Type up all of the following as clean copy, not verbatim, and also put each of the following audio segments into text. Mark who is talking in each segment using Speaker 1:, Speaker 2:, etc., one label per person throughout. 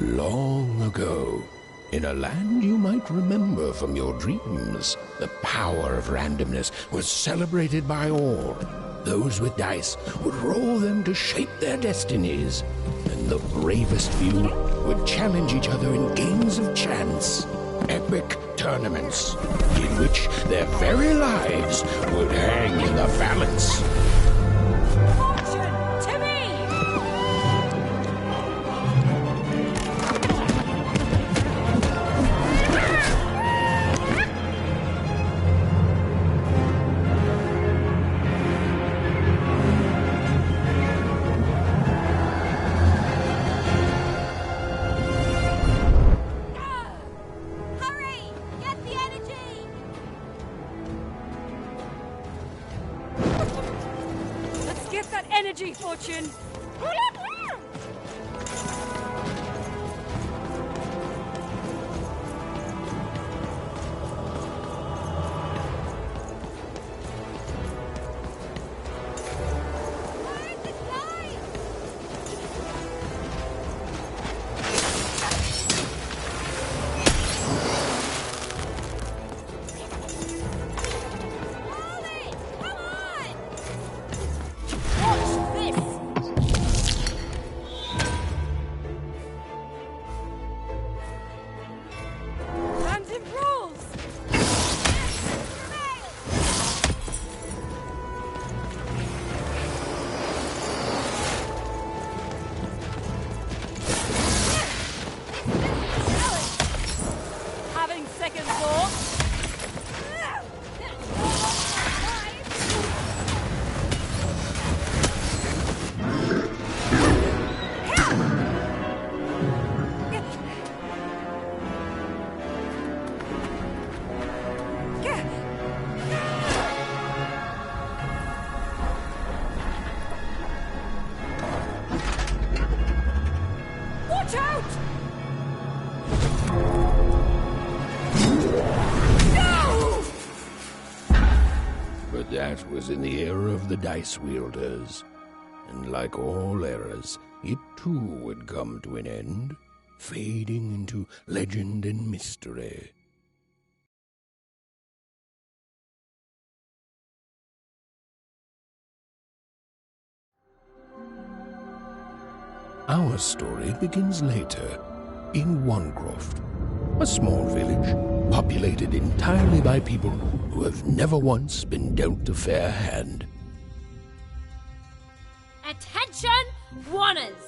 Speaker 1: Long ago, in a land you might remember from your dreams, the power of randomness was celebrated by all. Those with dice would roll them to shape their destinies, and the bravest few would challenge each other in games of chance. Epic tournaments, in which their very lives would hang in the balance.
Speaker 2: Energy, Fortune!
Speaker 1: That was in the era of the dice wielders, and like all eras, it too would come to an end, fading into legend and mystery. Our story begins later, in Wanecroft, a small village populated entirely by people who have never once been dealt a fair hand.
Speaker 3: Attention, Wanners!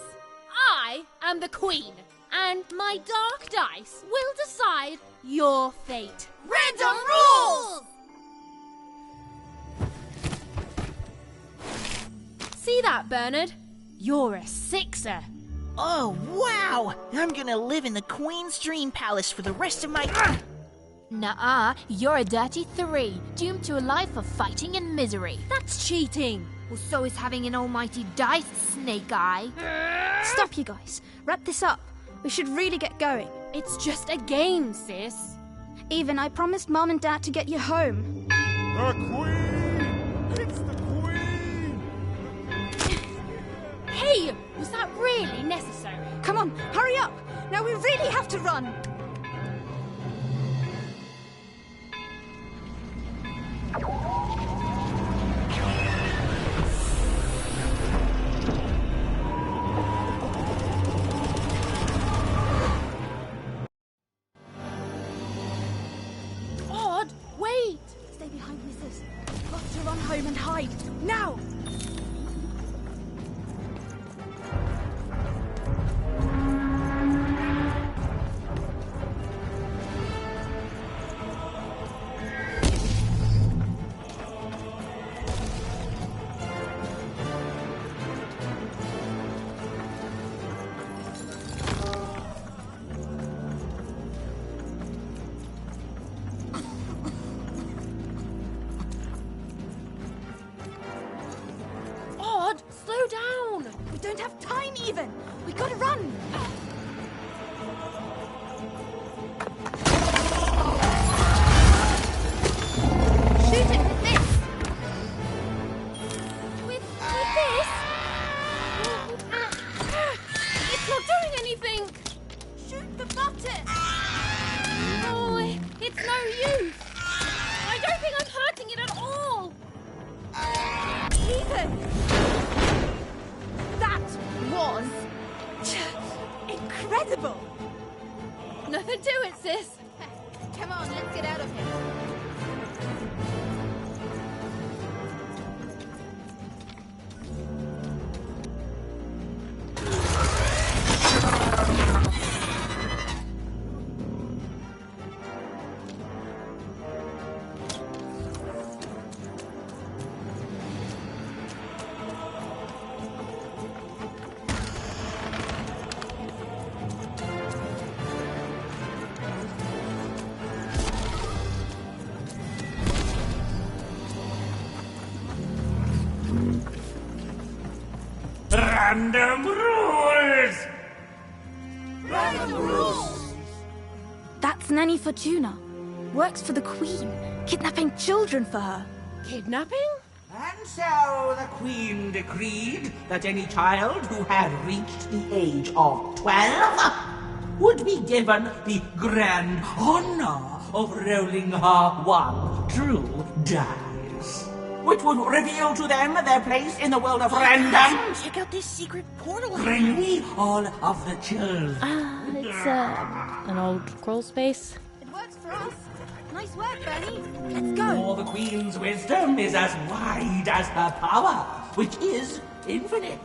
Speaker 3: I am the Queen, and my dark dice will decide your fate.
Speaker 4: Random rules!
Speaker 3: See that, Bernard? You're a sixer.
Speaker 4: Oh, wow! I'm gonna live in the Queen's Dream Palace for the rest of my...
Speaker 3: Nuh-uh, you're a dirty 3, doomed to a life of fighting and misery. That's cheating. Well, so is having an almighty dice, Snake Eye.
Speaker 5: Stop, you guys. Wrap this up. We should really get going.
Speaker 3: It's just a game, sis.
Speaker 5: Even I promised Mom and Dad to get you home.
Speaker 6: The Queen! It's the Queen!
Speaker 3: Hey, was that really necessary?
Speaker 5: Come on, hurry up! Now we really have to run!
Speaker 3: Odd, wait!
Speaker 5: Stay behind me, sis. Got to run home and hide. Now!
Speaker 3: no use! I don't think I'm hurting it at all!
Speaker 2: Ethan! That was incredible!
Speaker 3: Nothing to it, sis. Come on, let's get out of here.
Speaker 7: Random rules!
Speaker 5: That's Nanny Fortuna. Works for the Queen, kidnapping children for her.
Speaker 2: Kidnapping?
Speaker 8: And so the Queen decreed that any child who had reached the age of 12 would be given the grand honor of rolling her one true dice, which would reveal to them their place in the world of random.
Speaker 4: Check out this secret portal.
Speaker 8: Bring me all of the children.
Speaker 9: It's an old crawl space.
Speaker 5: It works for us. Nice work, Bernie. Let's go.
Speaker 8: For the Queen's wisdom is as wide as her power, which is infinite.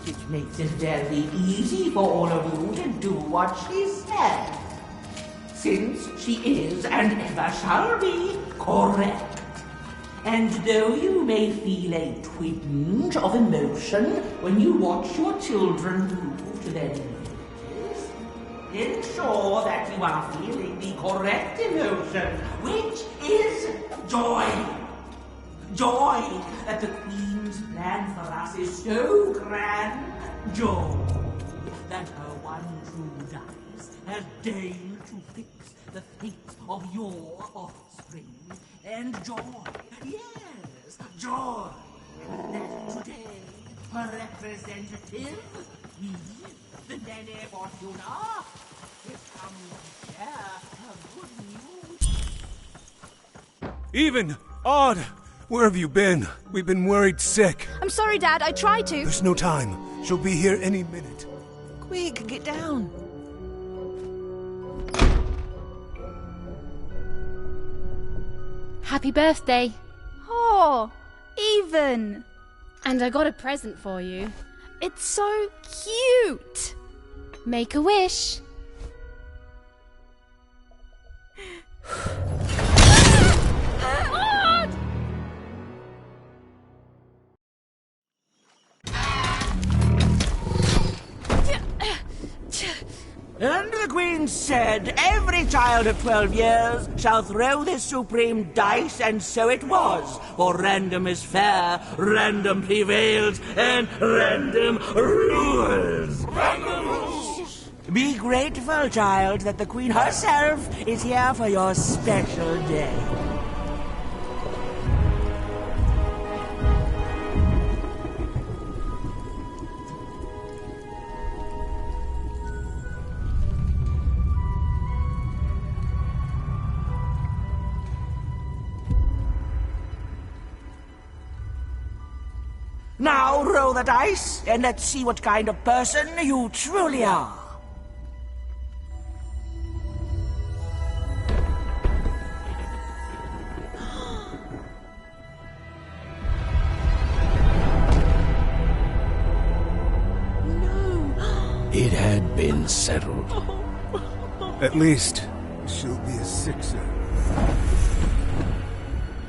Speaker 8: Which makes it very easy for all of you to do what she said. Since she is, and ever shall be, correct. And though you may feel a twinge of emotion when you watch your children move to their knees, ensure that you are feeling the correct emotion, which is joy. Joy that the Queen's plan for us is so grand. Joy that her one true dice has deigned to fix the fate of your offspring. And joy, yes, joy that today her representative, me, the Nene Fortuna, is come to share her good news.
Speaker 6: Even! Odd! Where have you been? We've been worried sick.
Speaker 5: I'm sorry, Dad. I tried to.
Speaker 6: There's no time. She'll be here any minute.
Speaker 4: Quick, get down.
Speaker 9: Happy birthday.
Speaker 5: Oh, Even.
Speaker 9: And I got a present for you.
Speaker 5: It's so cute.
Speaker 9: Make a wish.
Speaker 8: And the Queen said, every child of 12 years shall throw this supreme dice, and so it was. For random is fair, random prevails, and random rules. Random rules! Be grateful, child, that the Queen herself is here for your special day. Now roll the dice, and let's see what kind of person you truly are.
Speaker 1: It had been settled.
Speaker 6: At least, she'll be a sixer.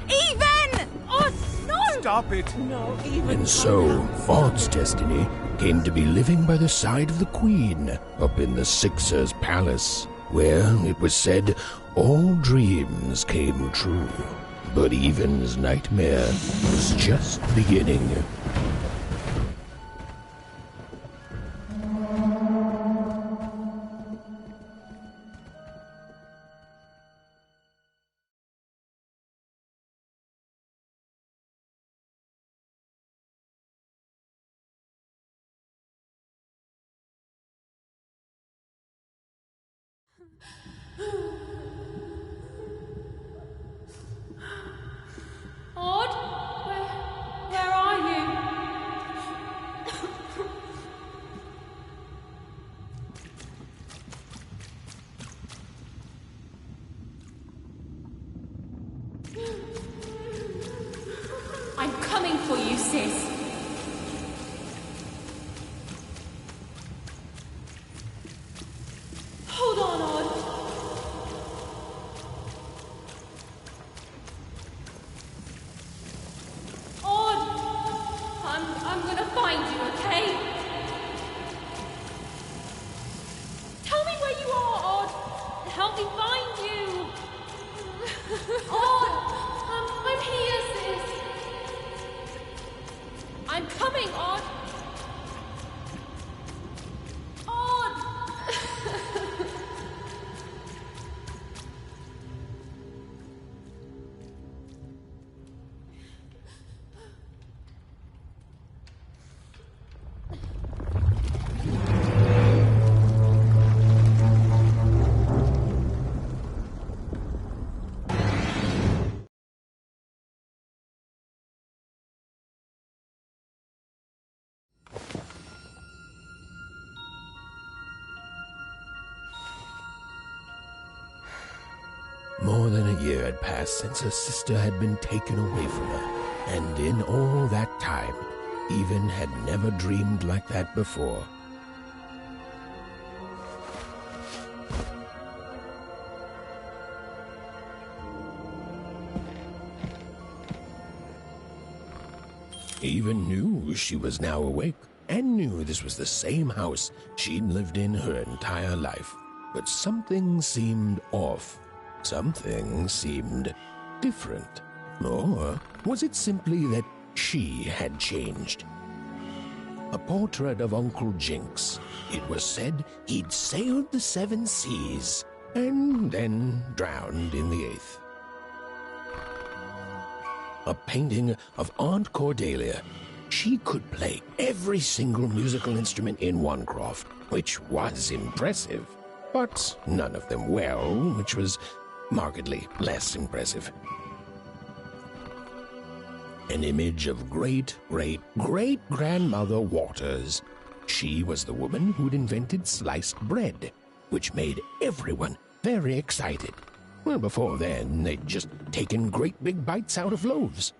Speaker 5: Even! Oh, no!
Speaker 6: Stop it!
Speaker 1: And so, Odd's destiny came to be living by the side of the Queen up in the Sixer's palace, where, it was said, all dreams came true. But Even's nightmare was just beginning.
Speaker 2: sis. Hold on, Odd. Odd! I'm gonna find you, okay? Tell me where you are, Odd! Help me find you! Odd! I'm here, sis! I'm coming, Odd! Odd!
Speaker 1: More than a year had passed since her sister had been taken away from her, and in all that time, Even had never dreamed like that before. Even knew she was now awake, and knew this was the same house she'd lived in her entire life. But something seemed off. Something seemed different. Or was it simply that she had changed? A portrait of Uncle Jinx. It was said he'd sailed the 7 seas and then drowned in the 8th. A painting of Aunt Cordelia. She could play every single musical instrument in Wanecroft, which was impressive, but none of them well, which was markedly less impressive. An image of great-great-great-grandmother Waters. She was the woman who'd invented sliced bread, which made everyone very excited. Well, before then, they'd just taken great big bites out of loaves.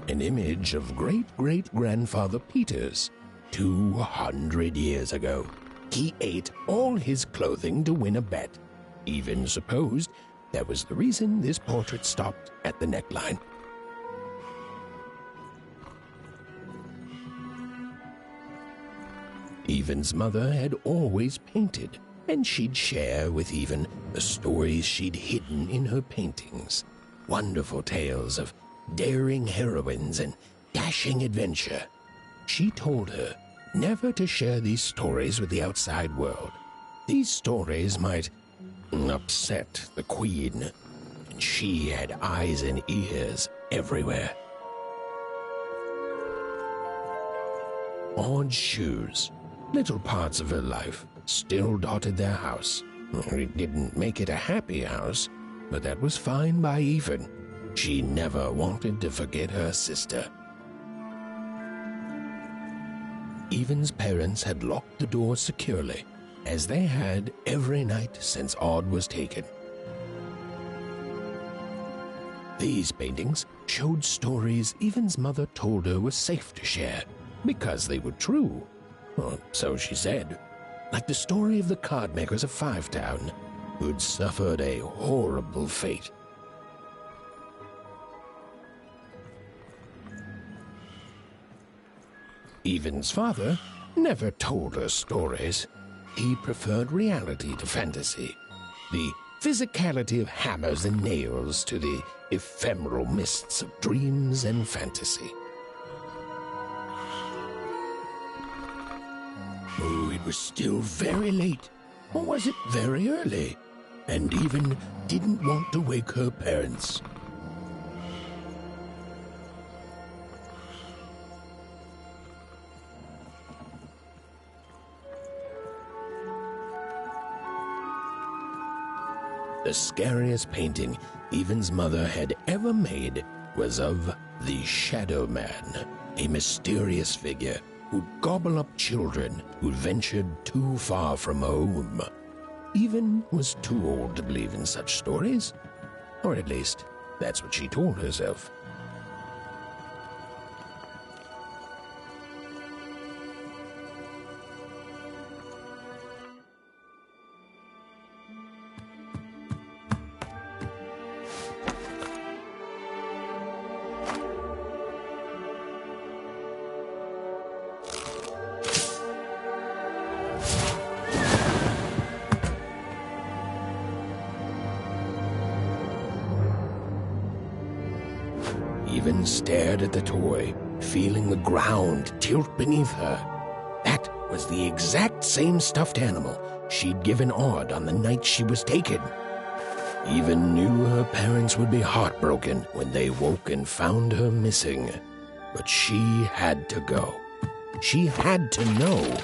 Speaker 1: An image of great-great-grandfather Peters, 200 years ago. He ate all his clothing to win a bet. Even supposed that was the reason this portrait stopped at the neckline. Even's mother had always painted, and she'd share with Even the stories she'd hidden in her paintings. Wonderful tales of daring heroines and dashing adventure. She told her never to share these stories with the outside world. These stories might upset the Queen, and she had eyes and ears everywhere. Odd shoes, little parts of her life, still dotted their house. It didn't make it a happy house, but that was fine by Even. She never wanted to forget her sister. Even's parents had locked the door securely, as they had every night since Odd was taken. These paintings showed stories Even's mother told her were safe to share, because they were true. Or so she said. Like the story of the card makers of Five Town, who'd suffered a horrible fate. Even's father never told her stories. He preferred reality to fantasy, the physicality of hammers and nails to the ephemeral mists of dreams and fantasy. Oh, it was still very late, or was it very early? And Even didn't want to wake her parents. the scariest painting Even's mother had ever made was of the Shadow Man, a mysterious figure who'd gobble up children who ventured too far from home. Even was too old to believe in such stories, or at least that's what she told herself. Even stared at the toy, feeling the ground tilt beneath her. That was the exact same stuffed animal she'd given Odd on the night she was taken. Even knew her parents would be heartbroken when they woke and found her missing. But she had to go. She had to know.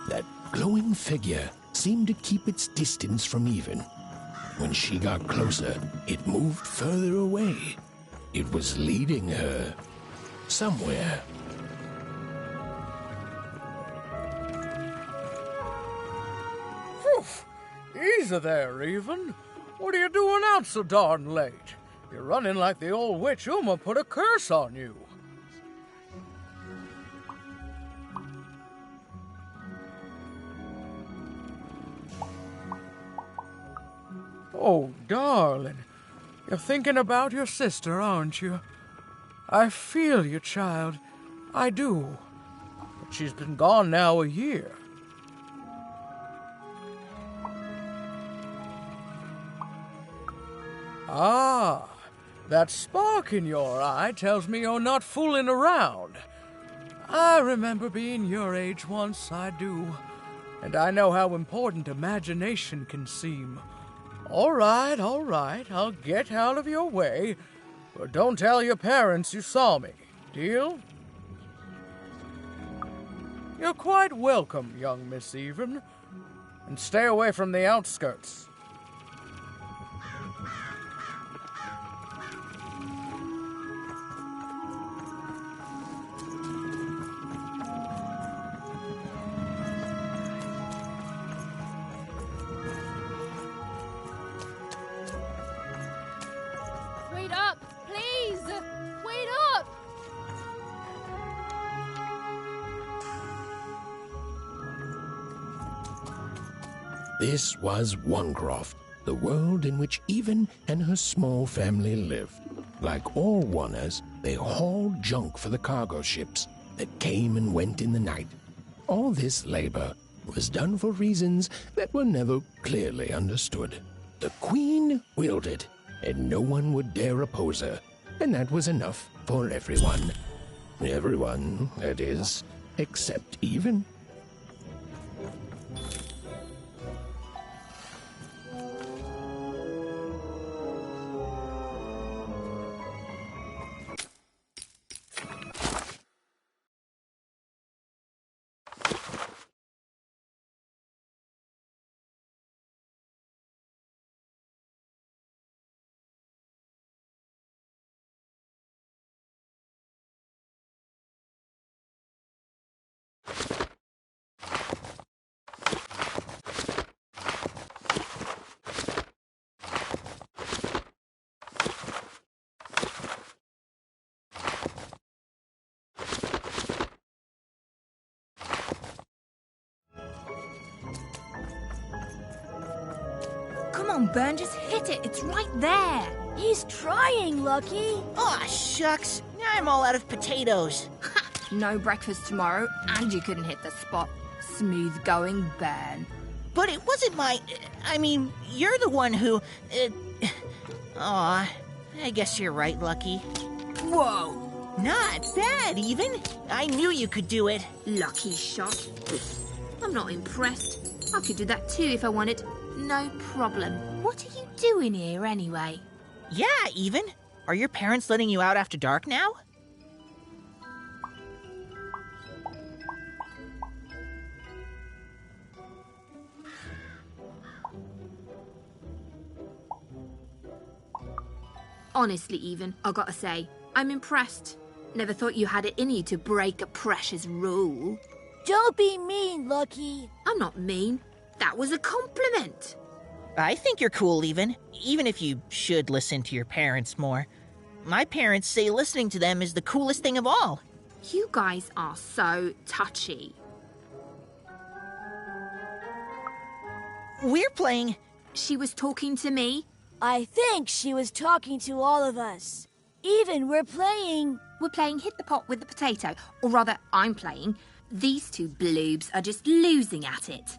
Speaker 1: That glowing figure seemed to keep its distance from Even. When she got closer, it moved further away. It was leading her somewhere.
Speaker 10: Easy there, Even. What are you doing out so darn late? You're running like the old witch Uma put a curse on you. Oh, darling, you're thinking about your sister, aren't you? I feel you, child. I do. But she's been gone now a year. Ah, that spark in your eye tells me you're not fooling around. I remember being your age once, I do. And I know how important imagination can seem. All right, I'll get out of your way. But don't tell your parents you saw me. Deal? You're quite welcome, young Miss Even. And stay away from the outskirts.
Speaker 2: Wait up, please! Wait up!
Speaker 1: This was Onecroft, the world in which Even and her small family lived. Like all Oners, they hauled junk for the cargo ships that came and went in the night. All this labor was done for reasons that were never clearly understood. The Queen willed it, and no one would dare oppose her, and that was enough for everyone. Everyone, that is, except Even.
Speaker 5: Come on, Ben, just hit it. It's right there.
Speaker 3: He's trying, Lucky.
Speaker 4: Aw, shucks. Now I'm all out of potatoes.
Speaker 5: No breakfast tomorrow, and you couldn't hit the spot. Smooth going, Ben.
Speaker 4: But it wasn't my... I mean, you're the one who... Aw, I guess you're right, Lucky.
Speaker 5: Whoa.
Speaker 4: Not bad, Even. I knew you could do it.
Speaker 3: Lucky shot. I'm not impressed. I could do that too if I wanted. No problem. What are you doing here anyway?
Speaker 4: Yeah, Even. Are your parents letting you out after dark now?
Speaker 3: Honestly, Even, I gotta say, I'm impressed. Never thought you had it in you to break a precious rule.
Speaker 11: Don't be mean, Lucky.
Speaker 3: I'm not mean. That was a compliment.
Speaker 4: I think you're cool, even if you should listen to your parents more. My parents say listening to them is the coolest thing of all.
Speaker 3: You guys are so touchy.
Speaker 4: We're playing...
Speaker 3: She was talking to me.
Speaker 11: I think she was talking to all of us. Even, we're playing
Speaker 3: Hit the Pot with the Potato. Or rather, I'm playing. These two bloobs are just losing at it.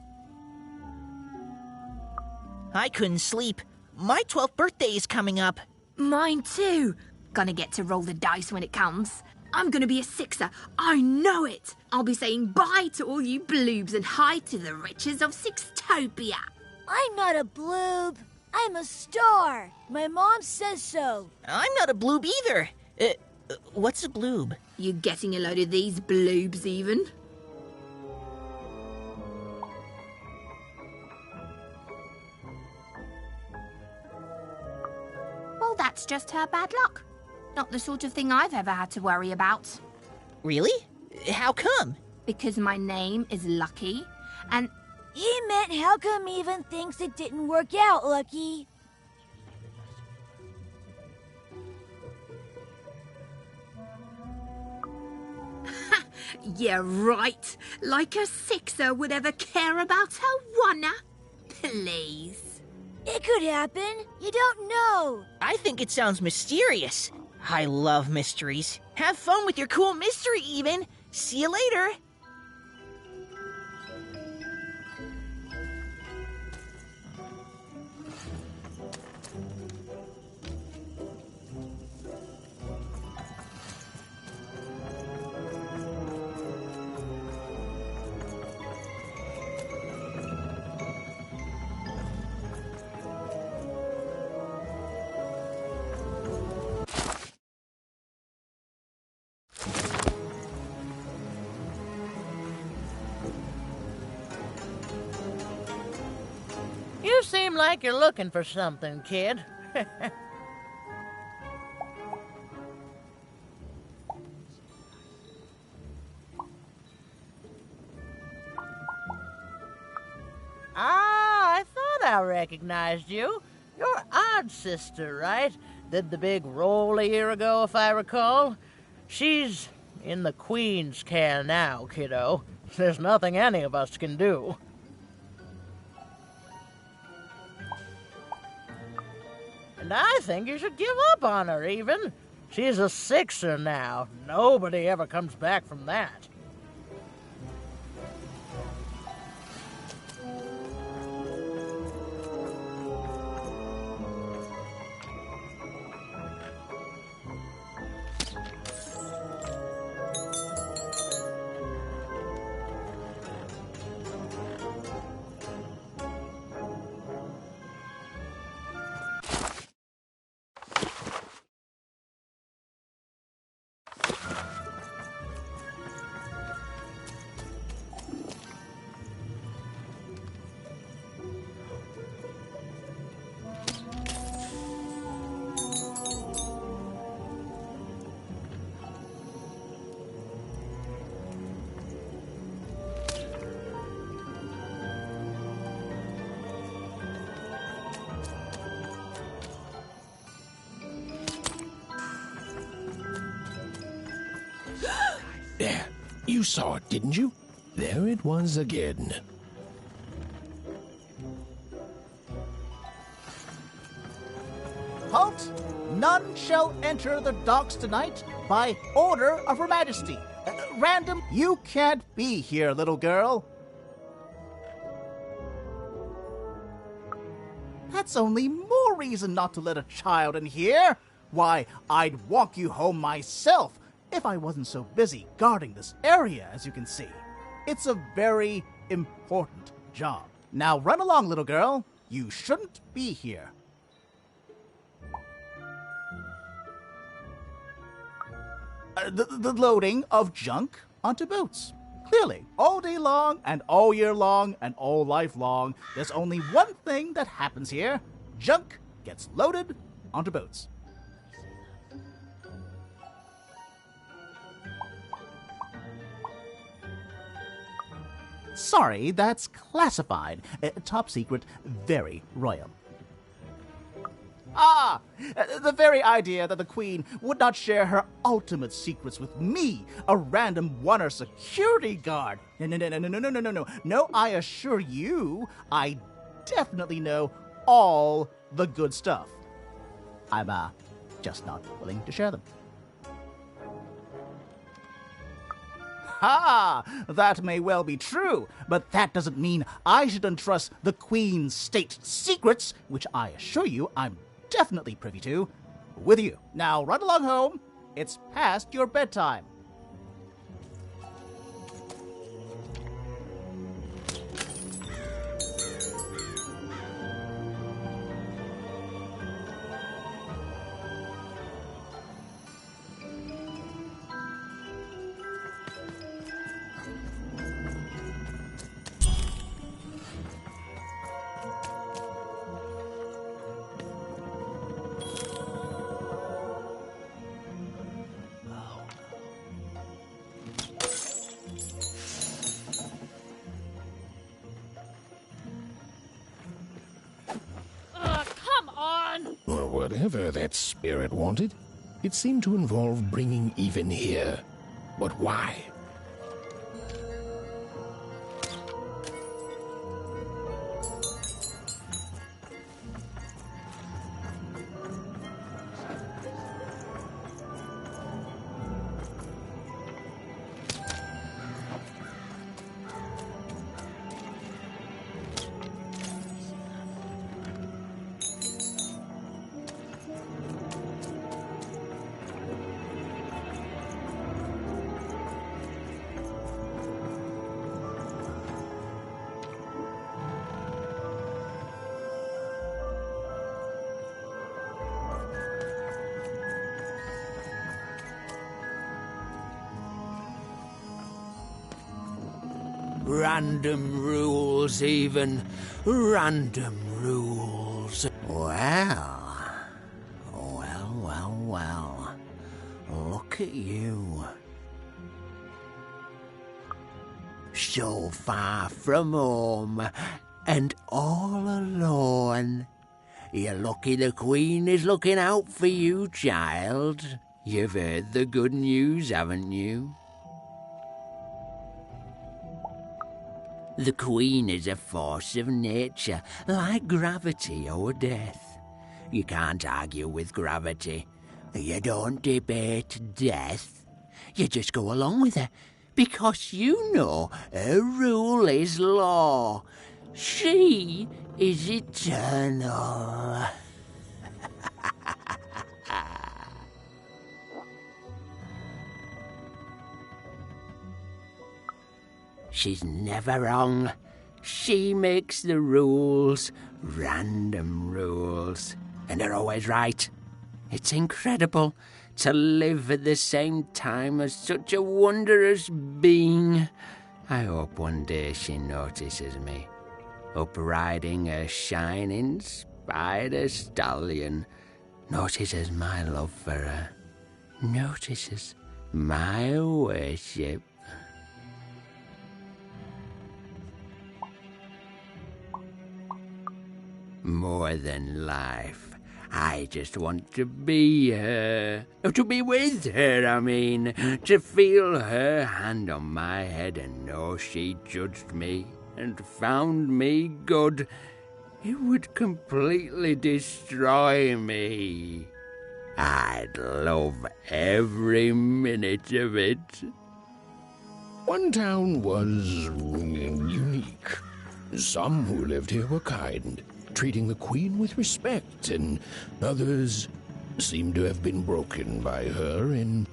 Speaker 4: I couldn't sleep. My 12th birthday is coming up.
Speaker 3: Mine too. Gonna get to roll the dice when it comes. I'm gonna be a sixer. I know it. I'll be saying bye to all you bloobs and hi to the riches of Sixtopia.
Speaker 11: I'm not a bloob. I'm a star. My mom says so.
Speaker 4: I'm not a bloob either. What's a bloob?
Speaker 3: You getting a load of these bloobs, Even? Well, that's just her bad luck. Not the sort of thing I've ever had to worry about.
Speaker 4: Really? How come?
Speaker 3: Because my name is Lucky, and...
Speaker 11: He meant how come Even thinks it didn't work out, Lucky?
Speaker 3: Yeah, right. Like a sixer would ever care about her wanna. Please.
Speaker 11: It could happen. You don't know.
Speaker 4: I think it sounds mysterious. I love mysteries. Have fun with your cool mystery, Even. See you later.
Speaker 10: You seem like you're looking for something, kid. I thought I recognized you. You're Odd Sister, right? Did the big roll a year ago, if I recall. She's in the Queen's care now, kiddo. There's nothing any of us can do. And I think you should give up on her, Even. She's a sixer now. Nobody ever comes back from that.
Speaker 1: There, you saw it, didn't you? There it was again.
Speaker 12: Halt! None shall enter the docks tonight by order of Her Majesty. Random, you can't be here, little girl. That's only more reason not to let a child in here. Why, I'd walk you home myself if I wasn't so busy guarding this area, as you can see. It's a very important job. Now run along, little girl. You shouldn't be here. The loading of junk onto boats. Clearly, all day long and all year long and all life long, there's only one thing that happens here. Junk gets loaded onto boats. Sorry, that's classified. Top secret, very royal. Ah! The very idea that the Queen would not share her ultimate secrets with me, a random Wunner security guard. No. No, I assure you, I definitely know all the good stuff. I'm, just not willing to share them. Ha! That may well be true, but that doesn't mean I should entrust the Queen's state secrets, which I assure you I'm definitely privy to, with you. Now run along home. It's past your bedtime.
Speaker 1: Whatever that spirit wanted, it seemed to involve bringing Even here. But why? Random rules, Even. Random rules.
Speaker 13: Well. Look at you. So far from home, and all alone. You're lucky the Queen is looking out for you, child. You've heard the good news, haven't you? The Queen is a force of nature, like gravity or death. You can't argue with gravity. You don't debate death. You just go along with her, because you know her rule is law. She is eternal. She's never wrong. She makes the rules, random rules, and they're always right. It's incredible to live at the same time as such a wondrous being. I hope one day she notices me, up riding a shining spider stallion, notices my love for her, notices my worship. More than life, I just want to be her. To be with her, I mean. To feel her hand on my head and know she judged me and found me good. It would completely destroy me. I'd love every minute of it.
Speaker 1: One town was unique. Some who lived here were kind, treating the Queen with respect, and others seemed to have been broken by her in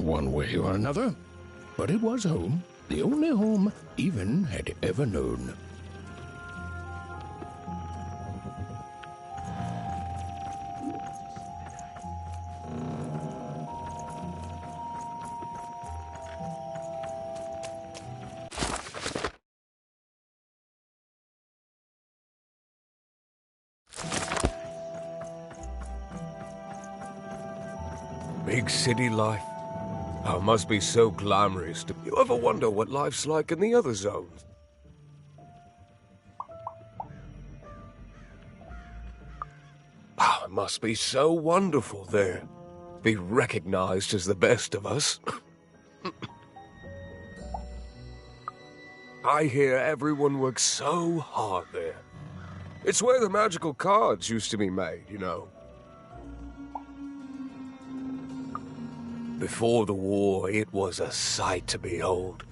Speaker 1: one way or another. But it was home, the only home Even had ever known.
Speaker 6: Big city life. Oh, it must be so glamorous. Do you ever wonder what life's like in the other zones? Oh, it must be so wonderful there. Be recognized as the best of us. I hear everyone works so hard there. It's where the magical cards used to be made, you know. Before the war, it was a sight to behold.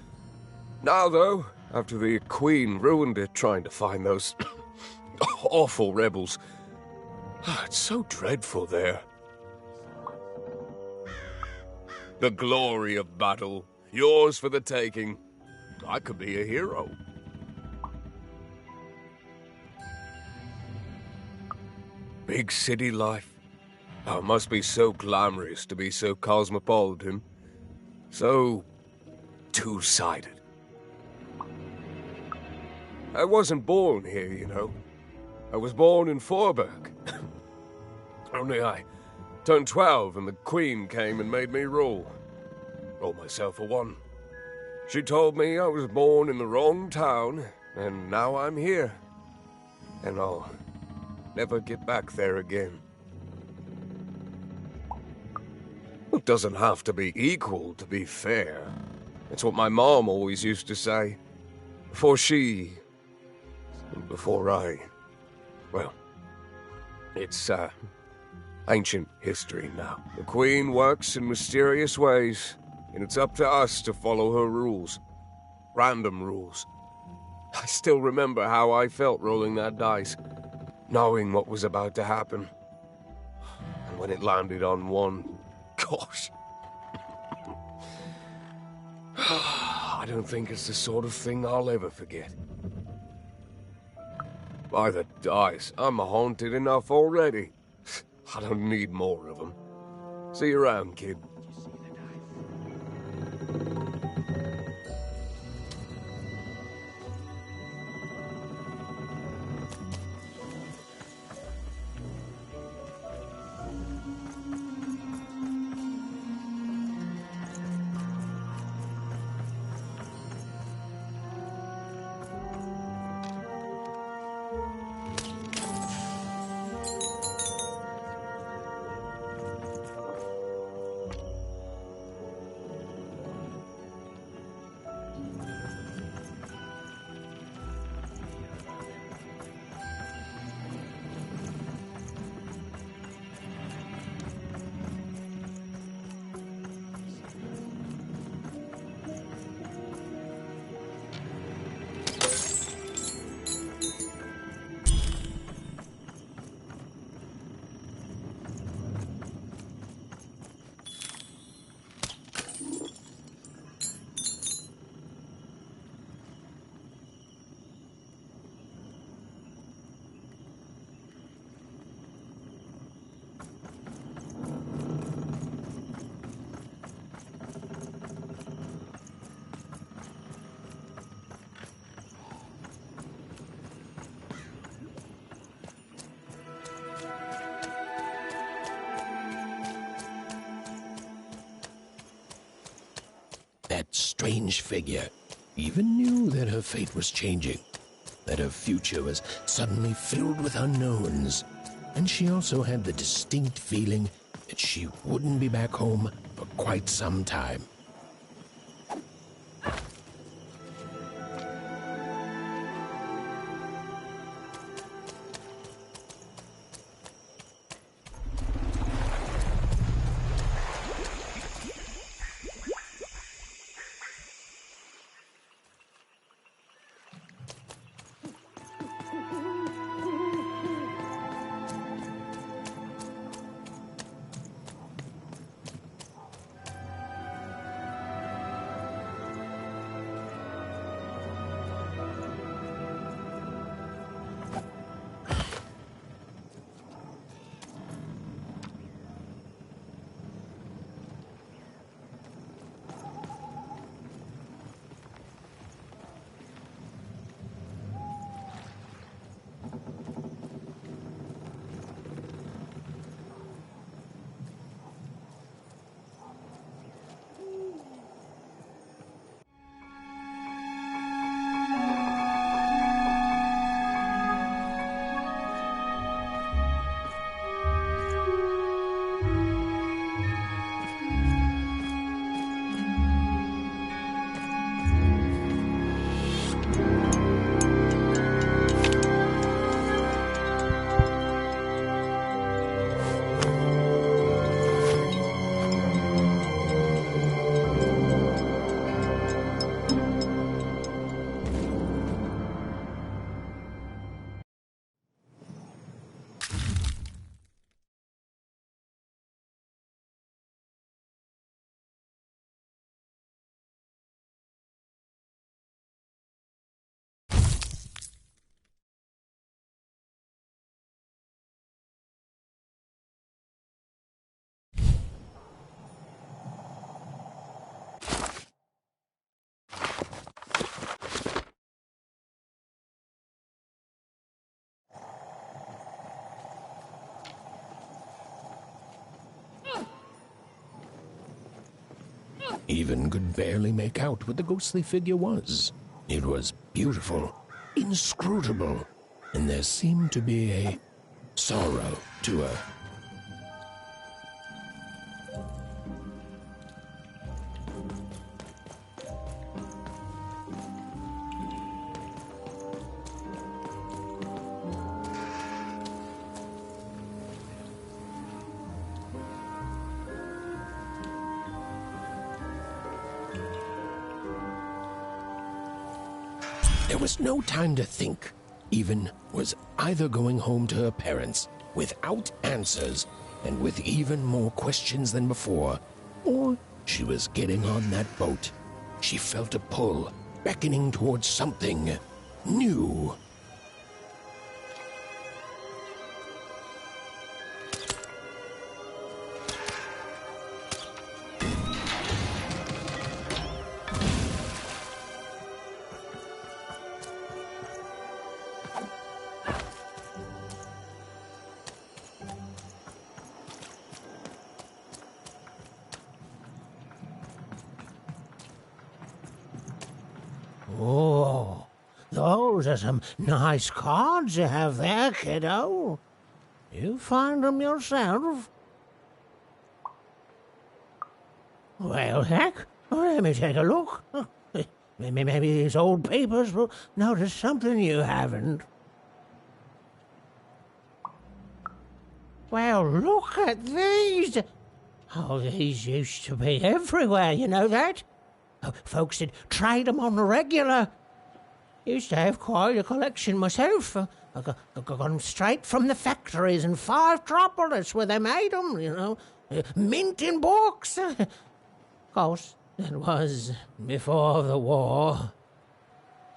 Speaker 6: Now, though, after the Queen ruined it trying to find those awful rebels, it's so dreadful there. The glory of battle, yours for the taking. I could be a hero. Big city life. Oh, it must be so glamorous to be so cosmopolitan. So two-sided. I wasn't born here, you know. I was born in Forberg. Only I turned 12 and the Queen came and made me rule. Roll myself a one. She told me I was born in the wrong town, and now I'm here. And I'll never get back there again. It doesn't have to be equal to be fair. It's what my mom always used to say. Before she... before I... well, it's, ancient history now. The Queen works in mysterious ways, and it's up to us to follow her rules. Random rules. I still remember how I felt rolling that dice, knowing what was about to happen. And when it landed on one, gosh. I don't think it's the sort of thing I'll ever forget. By the dice, I'm haunted enough already. I don't need more of them. See you around, kid.
Speaker 1: That strange figure even knew that her fate was changing, that her future was suddenly filled with unknowns, and she also had the distinct feeling that she wouldn't be back home for quite some time. Even could barely make out what the ghostly figure was. It was beautiful, inscrutable, and there seemed to be a sorrow to her. There was no time to think. Even was either going home to her parents without answers and with even more questions than before, or she was getting on that boat. She felt a pull, beckoning towards something new.
Speaker 14: Oh, those are some nice cards you have there, kiddo. You find them yourself? Well, heck, let me take a look. Maybe these old papers will notice something you haven't. Well, look at these. Oh, these used to be everywhere, you know that? Folks would trade them on the regular. Used to have quite a collection myself. I got them straight from the factories in 5 Tropolis where they made them, you know. Mint in books. Of course, that was before the war.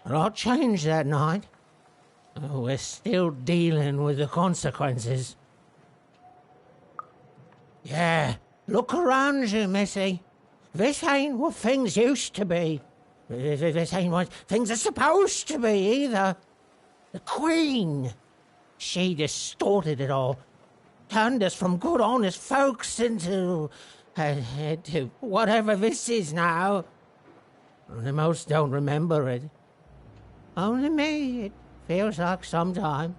Speaker 14: A lot changed that night. We're still dealing with the consequences. Yeah, look around you, Missy. This ain't what things used to be. This ain't what things are supposed to be, either. The Queen, she distorted it all. Turned us from good, honest folks into whatever this is now. The most don't remember it. Only me, it feels like sometime.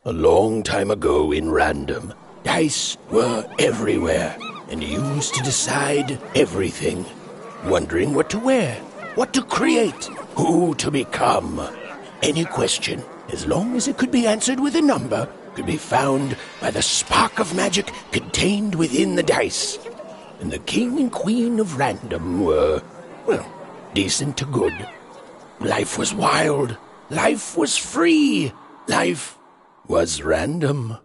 Speaker 1: A long time ago in Random, dice were everywhere and used to decide everything. Wondering what to wear, what to create, who to become. Any question, as long as it could be answered with a number, could be found by the spark of magic contained within the dice. And the king and queen of Random were, well, decent to good. Life was wild. Life was free. Life was random.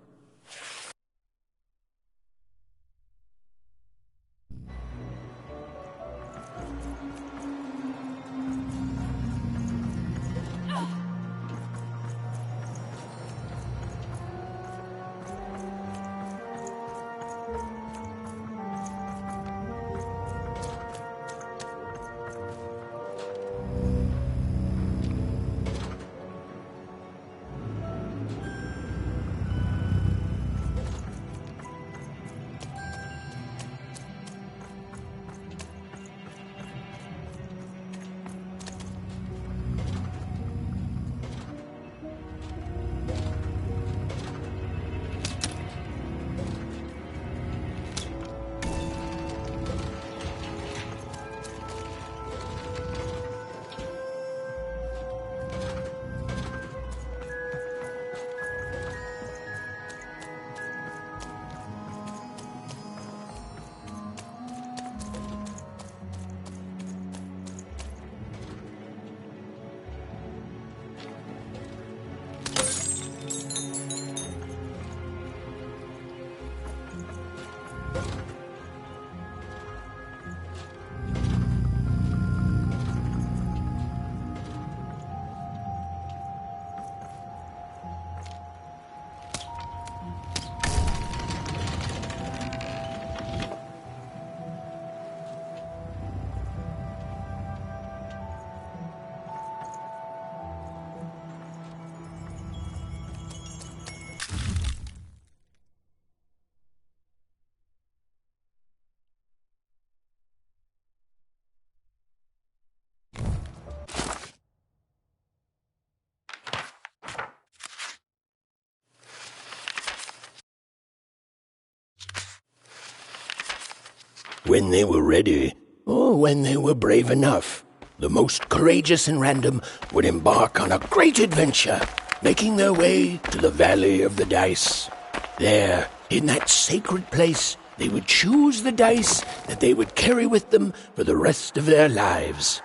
Speaker 1: When they were ready, or when they were brave enough, the most courageous in Random would embark on a great adventure, making their way to the Valley of the Dice. There, in that sacred place, they would choose the dice that they would carry with them for the rest of their lives.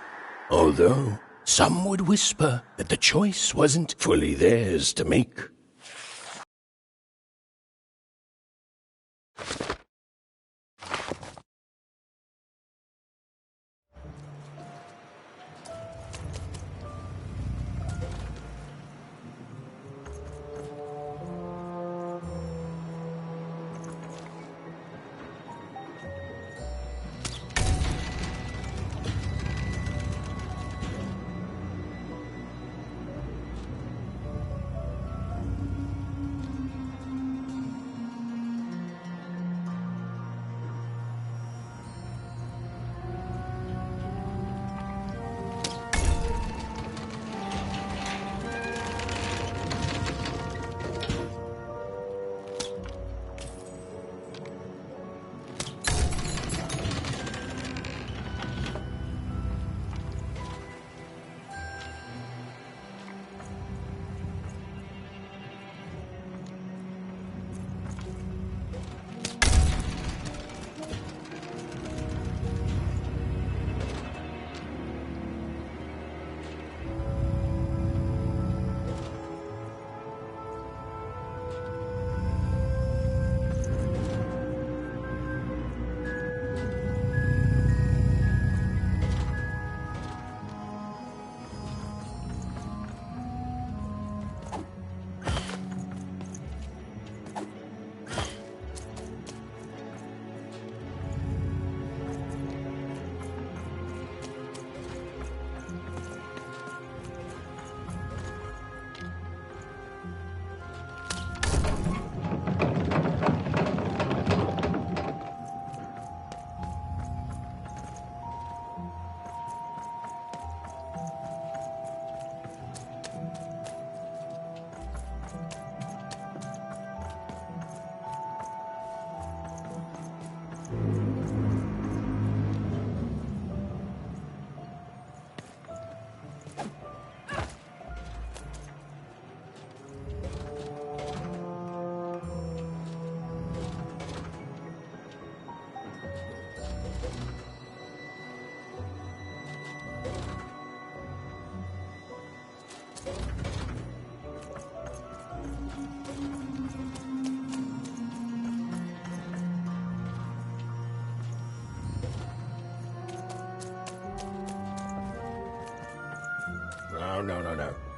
Speaker 1: Although some would whisper that the choice wasn't fully theirs to make.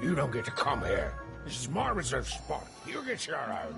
Speaker 1: You don't get to come here. This is my reserved spot. You get your own.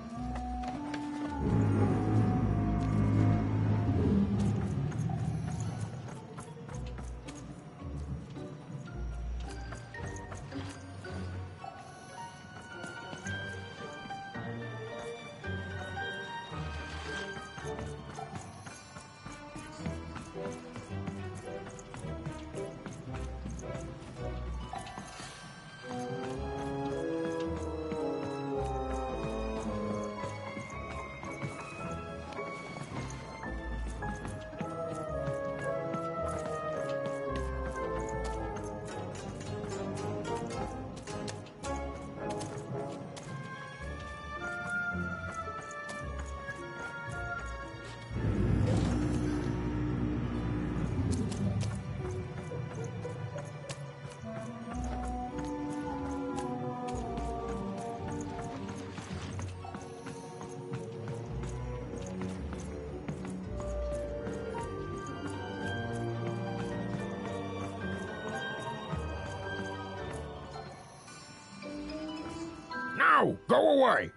Speaker 1: Now, go away!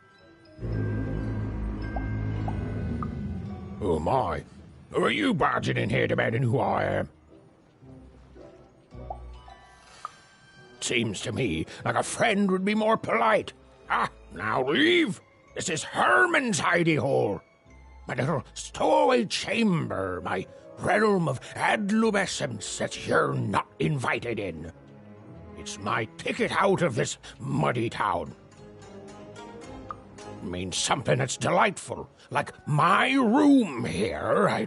Speaker 1: Oh my, who are you barging in here demanding who I am? Seems to me like a friend would be more polite. Ah, now leave! This is Herman's hidey hole. My little stowaway chamber, my realm of adolescence that you're not invited in. It's my ticket out of this muddy town. Means something that's delightful, like my room here.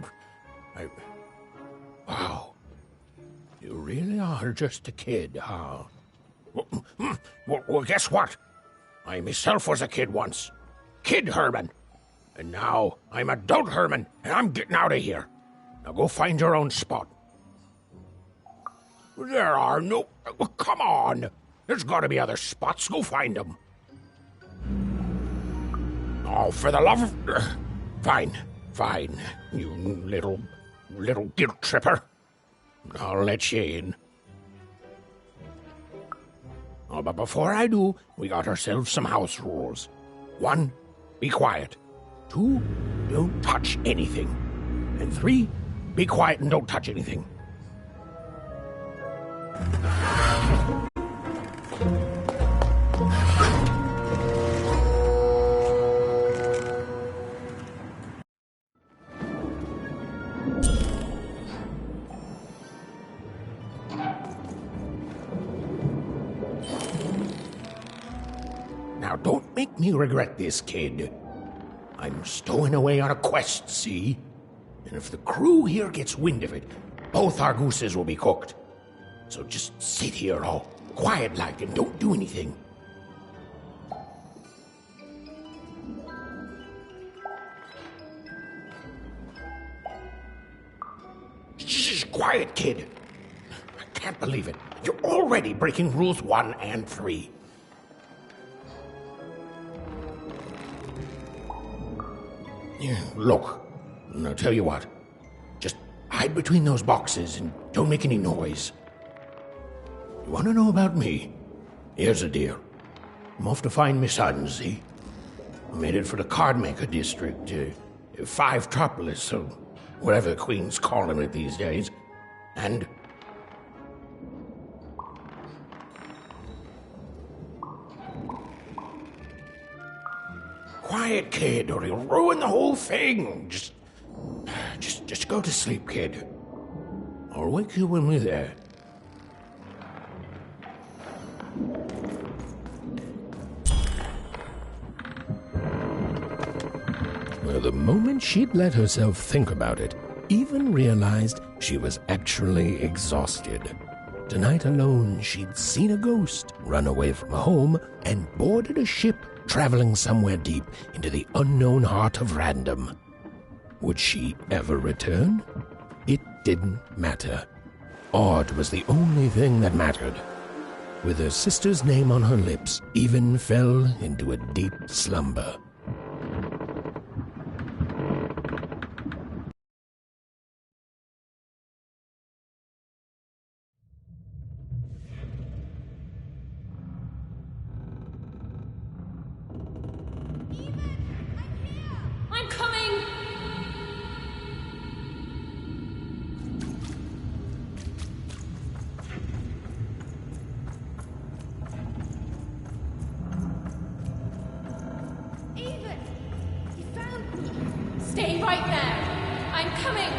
Speaker 1: Wow. You really are just a kid, huh? Well, guess what? I myself was a kid once. Kid Herman. And now I'm adult Herman, and I'm getting out of here. Now go find your own spot. There are no... Come on. There's got to be other spots. Go find them. Oh, for the love of... Fine, you little guilt tripper. I'll let you in. Oh, but before I do, we got ourselves some house rules. 1, be quiet. 2, don't touch anything. And 3, be quiet and don't touch anything. Now, don't make me regret this, kid. I'm stowing away on a quest, see? And if the crew here gets wind of it, both our gooses will be cooked. So just sit here all quiet-like and don't do anything. Shh, quiet, kid. I can't believe it. You're already breaking rules 1 and 3. Look, I'll tell you what. Just hide between those boxes and don't make any noise. You want to know about me? Here's the deal. I'm off to find my son, see? I'm headed for the Cardmaker district, Five-Tropolis, or whatever the Queen's calling it these days. And... Quiet, kid, or you'll ruin the whole thing. Just go to sleep, kid. I'll wake you when we're there. Well, the moment she'd let herself think about it, even realized she was actually exhausted. Tonight alone, she'd seen a ghost, run away from home, and boarded a ship traveling somewhere deep into the unknown heart of Random. Would she ever return? It didn't matter. Odd was the only thing that mattered. With her sister's name on her lips, Even fell into a deep slumber.
Speaker 2: Stay right there. I'm coming.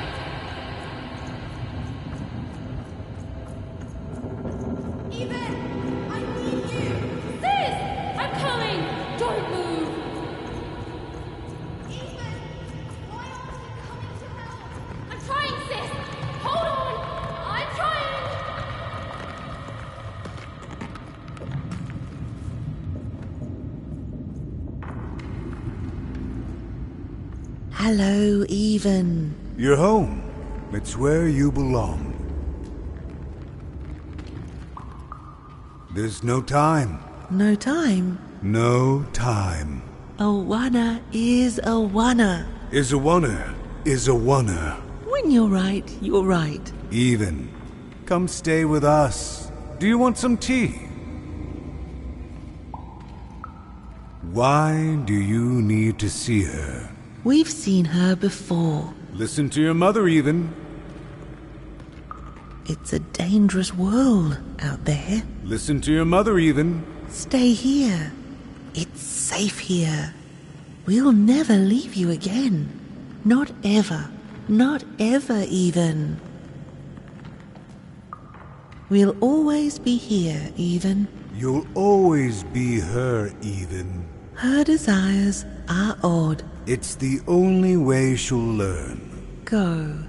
Speaker 2: Even, I need you. Sis, I'm coming. Don't move. Even, why aren't you coming to help? I'm trying, sis. Hold on. I'm trying.
Speaker 15: Hello, Even.
Speaker 16: You're home. It's where you belong. There's no time.
Speaker 15: No time?
Speaker 16: No time.
Speaker 15: Awana is Awana.
Speaker 16: Is a oneer. Is a oneer.
Speaker 15: When you're right, you're right.
Speaker 16: Even. Come stay with us. Do you want some tea? Why do you need to see her?
Speaker 15: We've seen her before.
Speaker 16: Listen to your mother, Even.
Speaker 15: It's a dangerous world out there.
Speaker 16: Listen to your mother, Even.
Speaker 15: Stay here. It's safe here. We'll never leave you again. Not ever. Not ever, Even. We'll always be here, Even.
Speaker 16: You'll always be her, Even.
Speaker 15: Her desires are odd.
Speaker 16: It's the only way she'll learn.
Speaker 15: Go.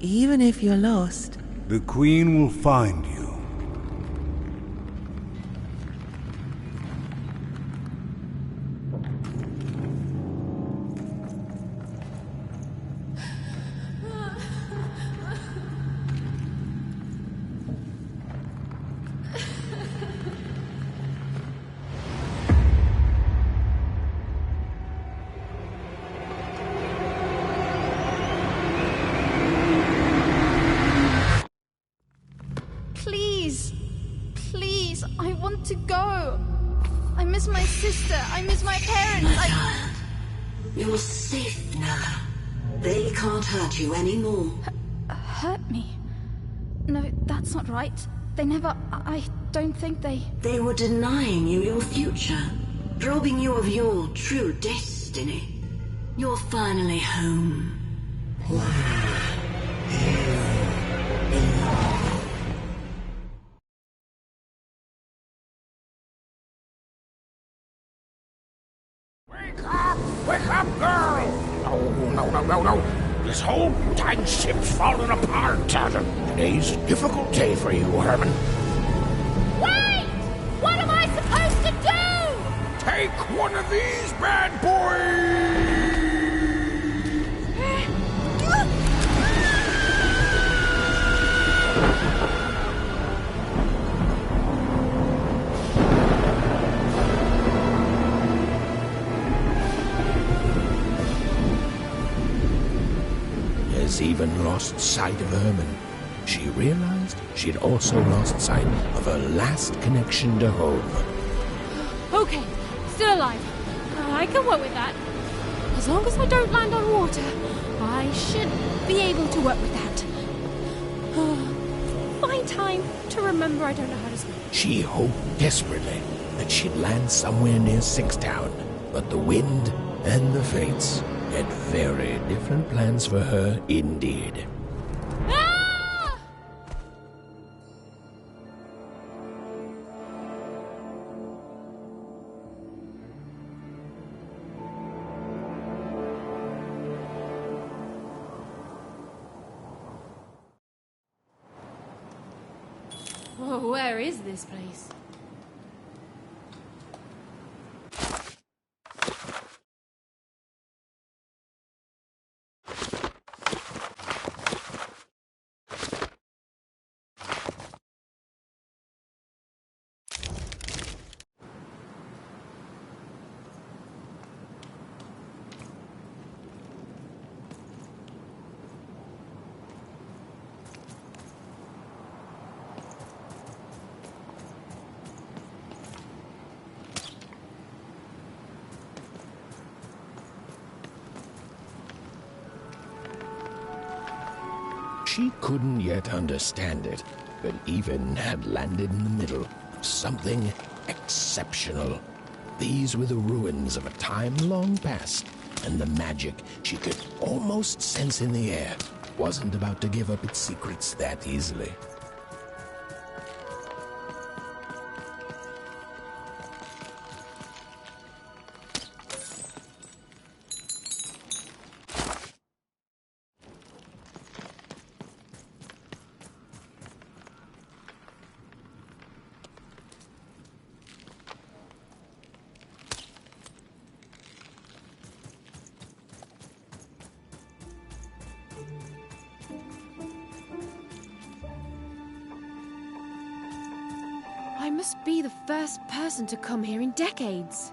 Speaker 15: Even if you're lost.
Speaker 16: The Queen will find you.
Speaker 2: Please, I want to go. I miss my sister. I miss my parents.
Speaker 15: You're safe now. They can't hurt you anymore.
Speaker 2: Hurt me? No, that's not right. They never... I don't think they...
Speaker 15: They were denying you your future, robbing you of your true destiny. You're finally home.
Speaker 1: Wake up, girl! No. This whole dang ship's falling apart. Today's a difficult day for you, Herman.
Speaker 2: Wait! What am I supposed to do?
Speaker 1: Take one of these bad boys! Has even lost sight of Herman. She realized she'd also lost sight of her last connection to home.
Speaker 2: Okay, still alive. I can work with that. As long as I don't land on water, I should be able to work with that. Find time to remember I don't know how to swim.
Speaker 1: She hoped desperately that she'd land somewhere near Sixtown, but the wind and the fates had very different plans for her indeed.
Speaker 2: Ah! Oh, where is this place?
Speaker 1: She couldn't yet understand it, but Even had landed in the middle of something exceptional. These were the ruins of a time long past, and the magic she could almost sense in the air wasn't about to give up its secrets that easily.
Speaker 2: I must be the first person to come here in decades.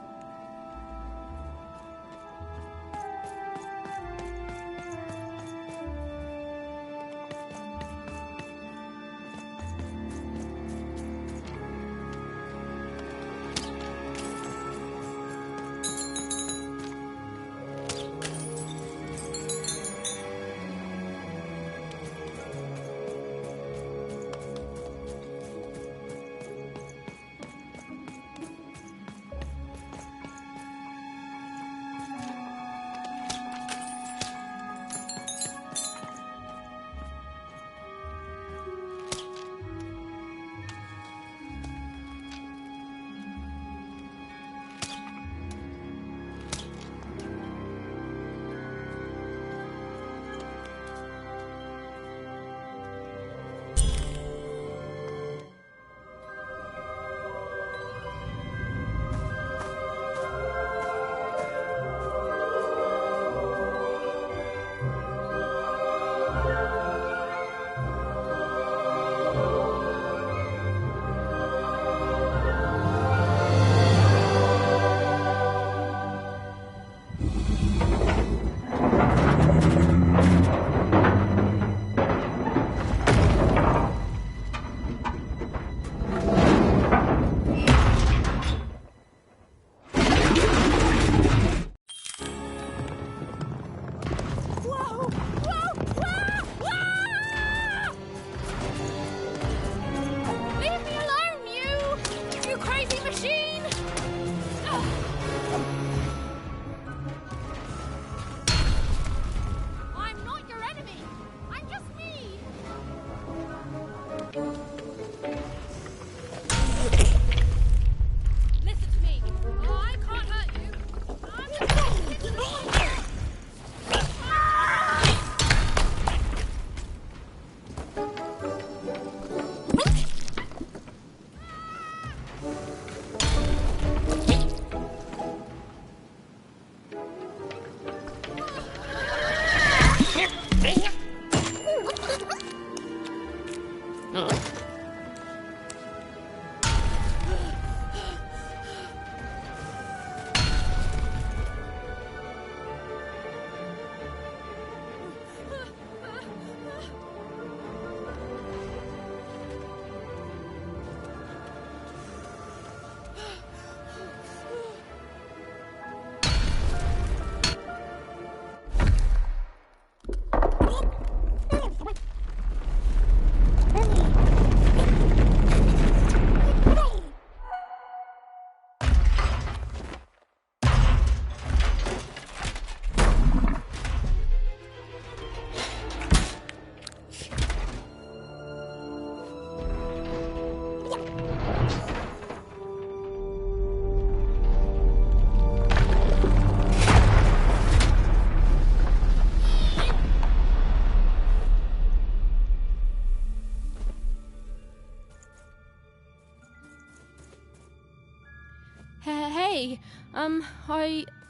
Speaker 2: Hey,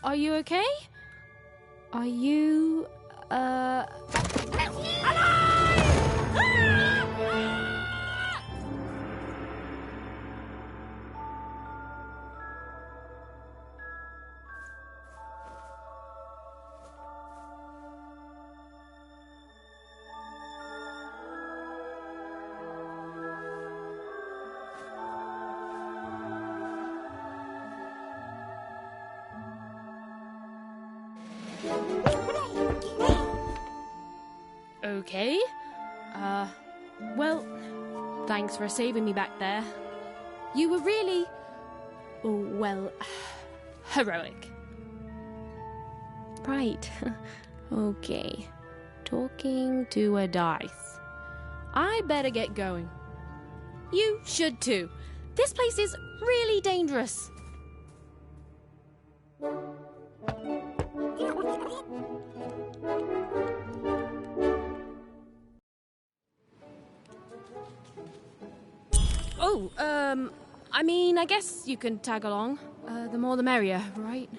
Speaker 2: are you okay? Are you, okay? Well, thanks for saving me back there. You were really, well, heroic. Right. Okay. Talking to a dice. I better get going. You should too. This place is really dangerous. Oh, I mean, I guess you can tag along. The more the merrier, right?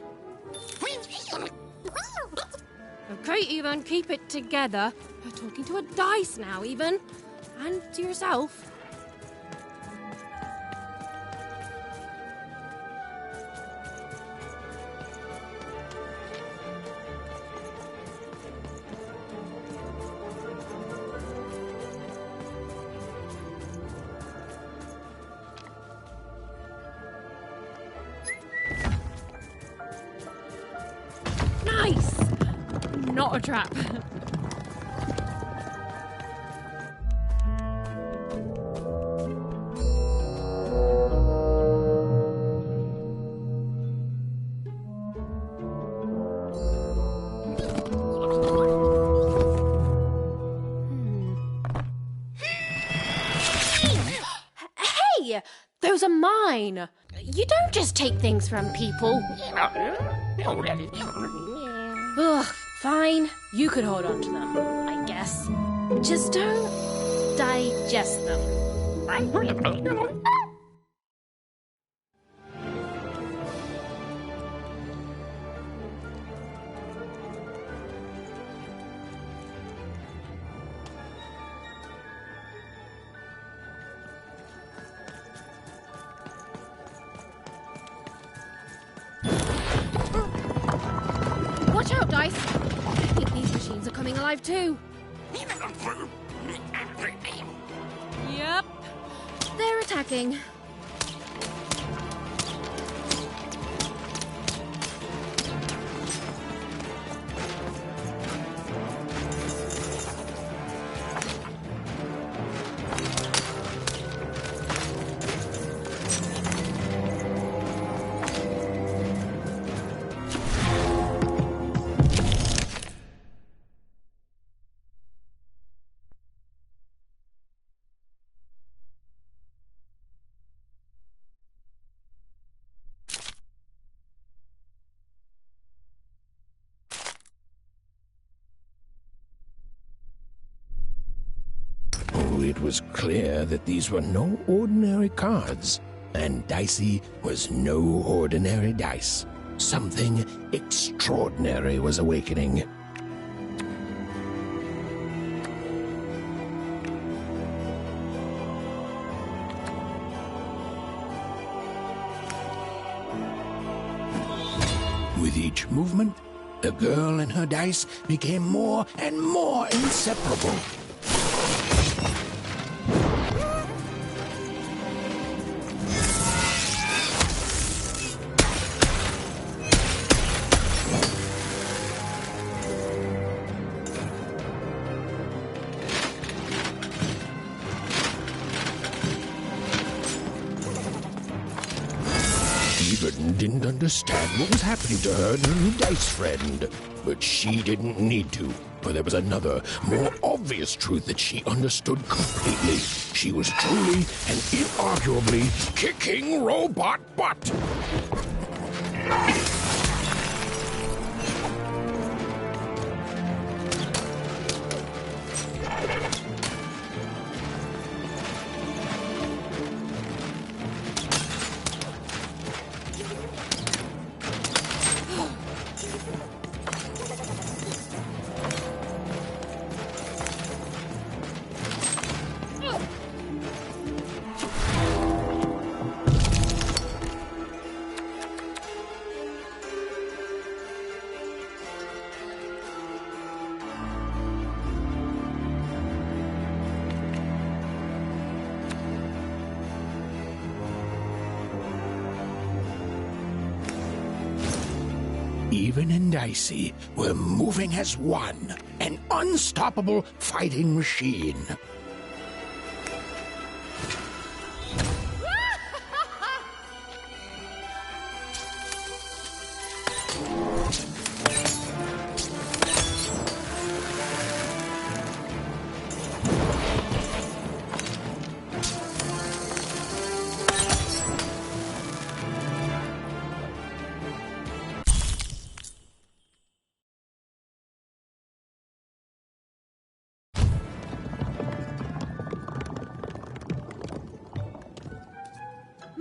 Speaker 2: Okay, Even, keep it together. You're talking to a dice now, Even. And to yourself. Nice! Not a trap. Hey! Those are mine! You don't just take things from people. Ugh, fine. You could hold on to them, I guess. Just don't digest them. Watch out, Dice! I think these machines are coming alive too. Yep. They're attacking.
Speaker 1: It was clear that these were no ordinary cards, and Dicey was no ordinary dice. Something extraordinary was awakening. With each movement, the girl and her dice became more and more inseparable. Even didn't understand what was happening to her new dice friend. But she didn't need to, for there was another, more obvious truth that she understood completely. She was truly and inarguably kicking robot butt. Even and Dicey were moving as one, an unstoppable fighting machine.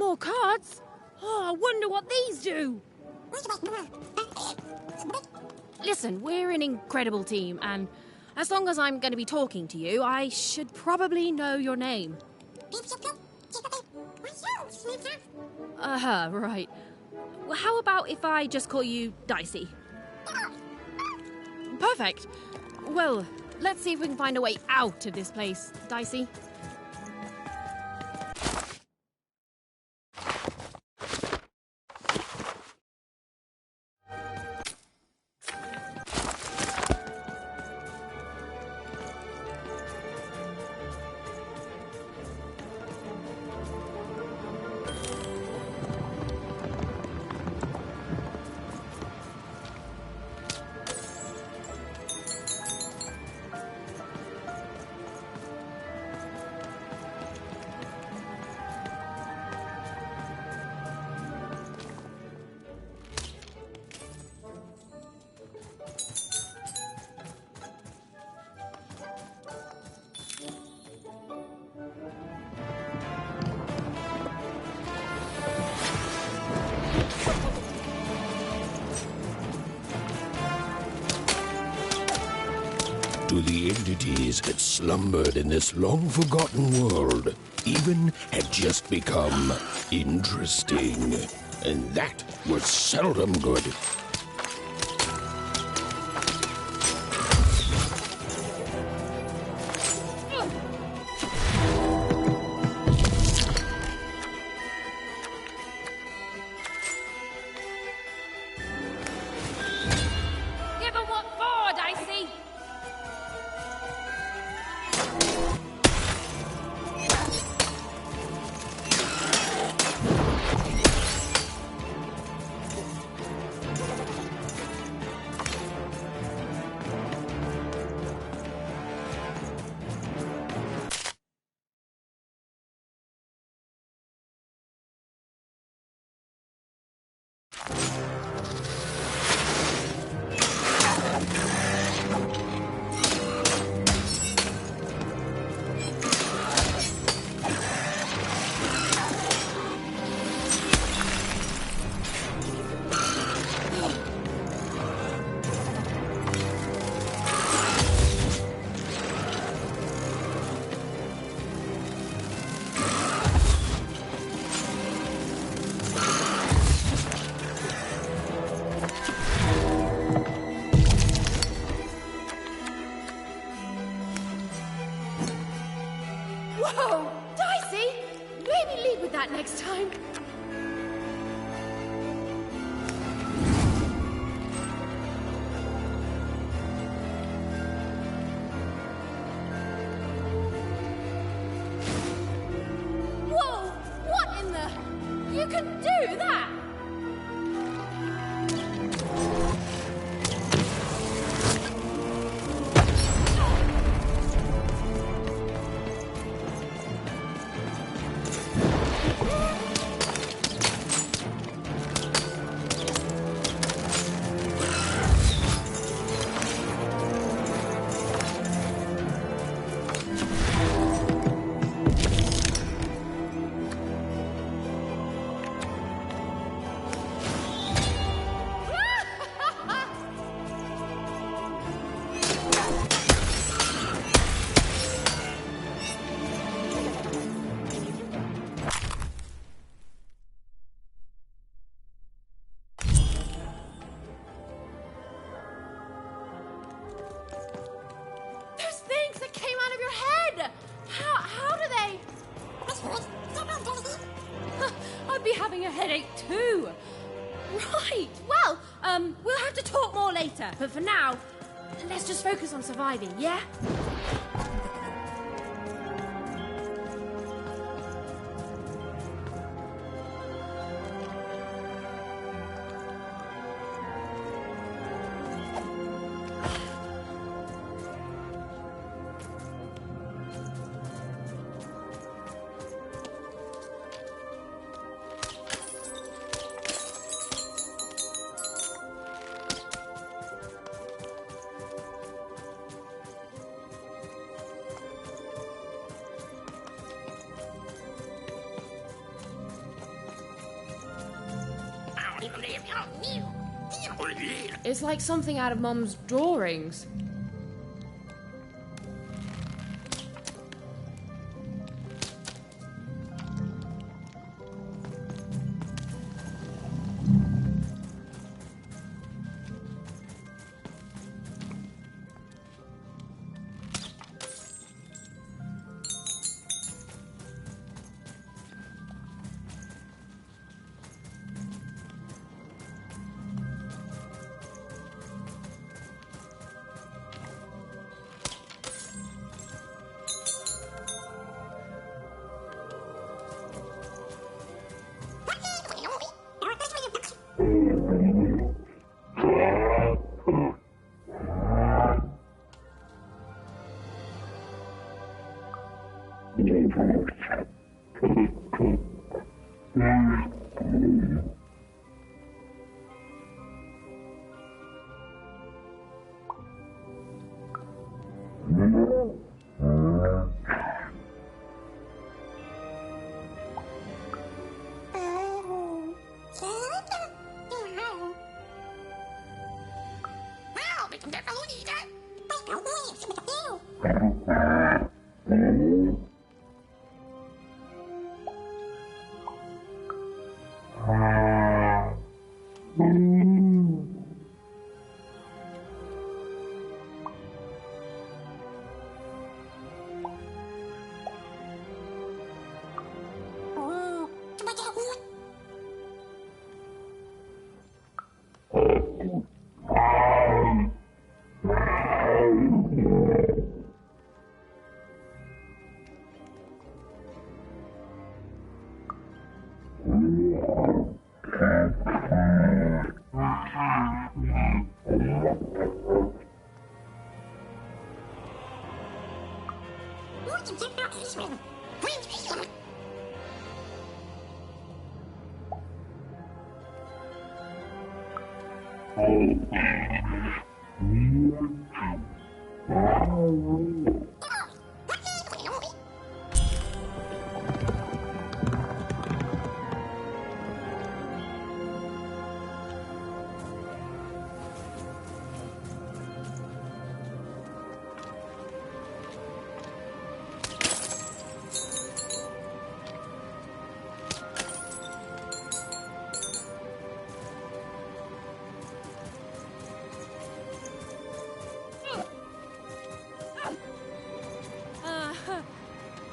Speaker 2: More cards? Oh, I wonder what these do. Listen, we're an incredible team, and as long as I'm going to be talking to you, I should probably know your name. Right. Well, how about if I just call you Dicey? Perfect. Well, let's see if we can find a way out of this place, Dicey.
Speaker 1: To the entities that slumbered in this long-forgotten world, even had just become interesting. And that was seldom good.
Speaker 2: Give 'em what for, Dicey? Whoa! Dicey! Maybe lead with that next time. Whoa! What in the... You can do that! I'd be having a headache too. Right, well, we'll have to talk more later. But for now, let's just focus on surviving, yeah? It's like something out of Mum's drawings.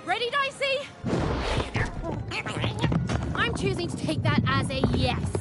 Speaker 2: Ready, Dicey? I'm choosing to take that as a yes.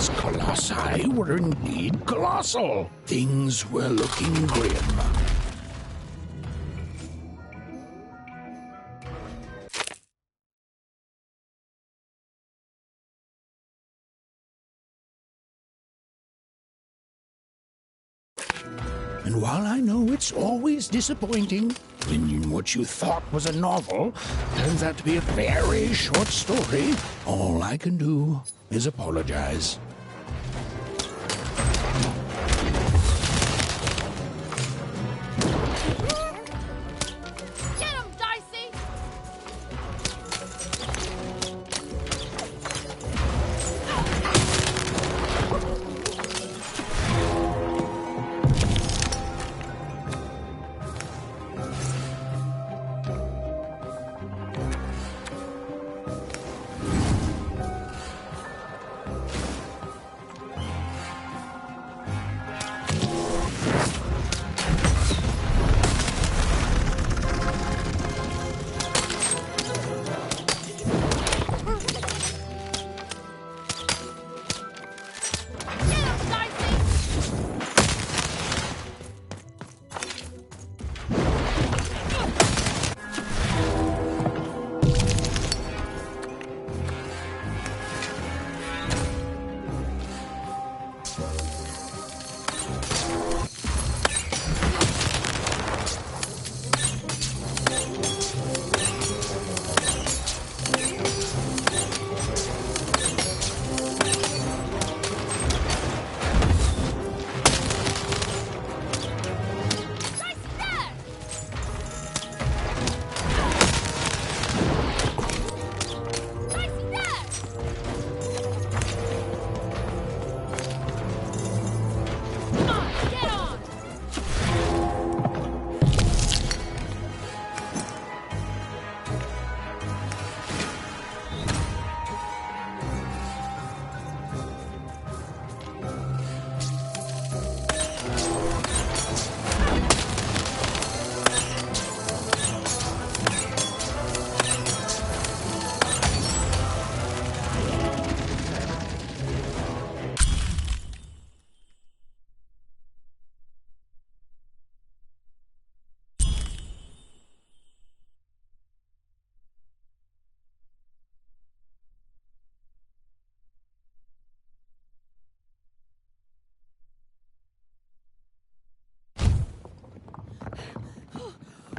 Speaker 1: These colossi were indeed colossal. Things were looking grim. And while I know it's always disappointing when what you thought was a novel turns out to be a very short story, all I can do is apologize.
Speaker 2: Get him, Dicey!